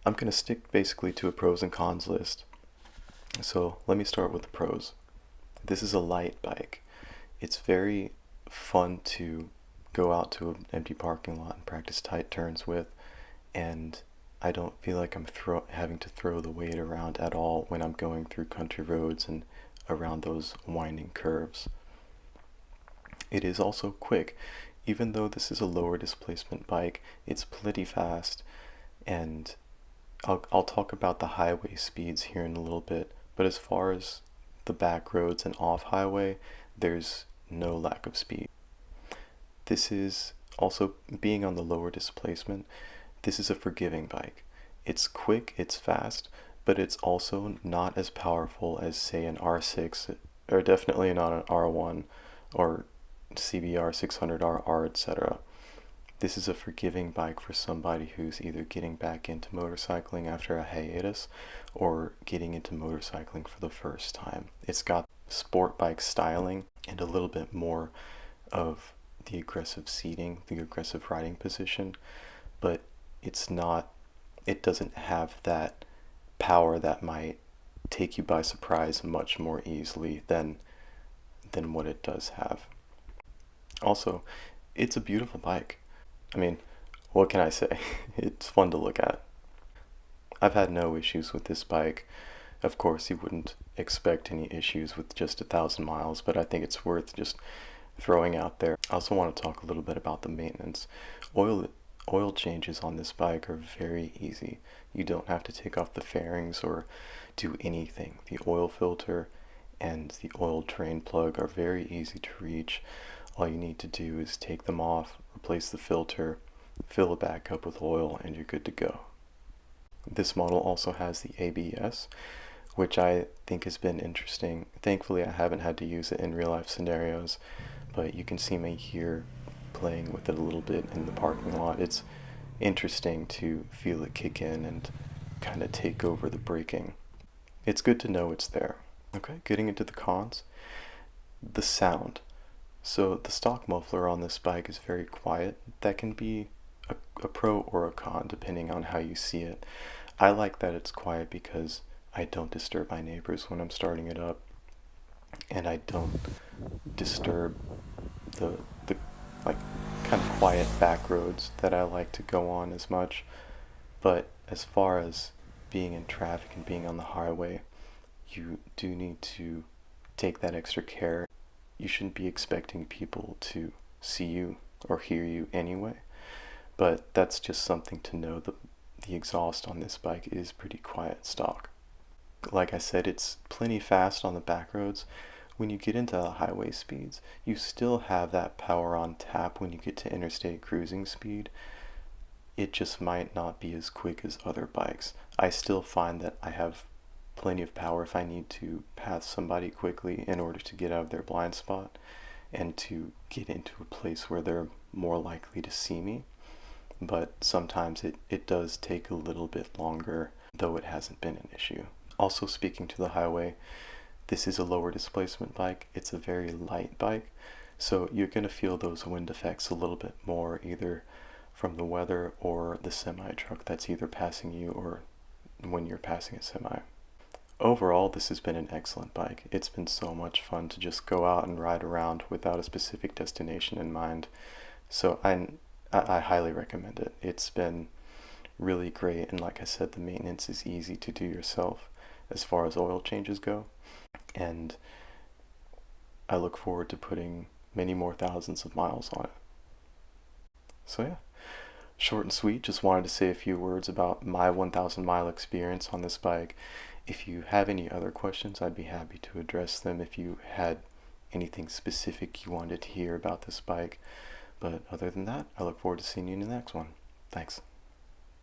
I'm going to stick basically to a pros and cons list. So let me start with the pros. This is a light bike. It's very fun to go out to an empty parking lot and practice tight turns with, and I don't feel like I'm having to throw the weight around at all when I'm going through country roads and around those winding curves. It is also quick. Even though this is a lower displacement bike, it's plenty fast, and I'll talk about the highway speeds here in a little bit, but as far as the back roads and off highway, there's no lack of speed. This is also, being on the lower displacement, this is a forgiving bike. It's quick, it's fast, but it's also not as powerful as, say, an R6, or definitely not an R1 or CBR 600RR, etc. This is a forgiving bike for somebody who's either getting back into motorcycling after a hiatus or getting into motorcycling for the first time. It's got sport bike styling and a little bit more of the aggressive seating, the aggressive riding position, but it doesn't have that power that might take you by surprise much more easily than what it does have. Also, it's a beautiful bike. I mean, what can I say? It's fun to look at. I've had no issues with this bike. Of course, you wouldn't expect any issues with just 1,000 miles, but I think it's worth just throwing out there. I also want to talk a little bit about the maintenance. Oil oil changes on this bike are very easy. You don't have to take off the fairings or do anything. The oil filter and the oil drain plug are very easy to reach. All you need to do is take them off, replace the filter, fill it back up with oil, and you're good to go. This model also has the ABS, which I think has been interesting. Thankfully, I haven't had to use it in real life scenarios, but you can see me here playing with it a little bit in the parking lot. It's interesting to feel it kick in and kind of take over the braking. It's good to know it's there. Okay, getting into the cons. The sound. So the stock muffler on this bike is very quiet. That can be a pro or a con depending on how you see it. I like that it's quiet because I don't disturb my neighbors when I'm starting it up, and I don't disturb the like kind of quiet back roads that I like to go on as much. But as far as being in traffic and being on the highway, you do need to take that extra care. You shouldn't be expecting people to see you or hear you anyway, but that's just something to know. The exhaust on this bike is pretty quiet stock. Like I said, it's plenty fast on the back roads. When you get into the highway speeds, you still have that power on tap when you get to interstate cruising speed. It just might not be as quick as other bikes. I still find that I have plenty of power if I need to pass somebody quickly in order to get out of their blind spot and to get into a place where they're more likely to see me. But sometimes it does take a little bit longer, though it hasn't been an issue. Also, speaking to the highway, this is a lower displacement bike. It's a very light bike, so you're going to feel those wind effects a little bit more, either from the weather or the semi truck that's either passing you or when you're passing a semi. Overall, this has been an excellent bike. It's been so much fun to just go out and ride around without a specific destination in mind. So I highly recommend it. It's been really great, and like I said, the maintenance is easy to do yourself as far as oil changes go. And I look forward to putting many more thousands of miles on it. So yeah, short and sweet, just wanted to say a few words about my 1,000 mile experience on this bike. If you have any other questions, I'd be happy to address them if you had anything specific you wanted to hear about this bike. But other than that, I look forward to seeing you in the next one. Thanks.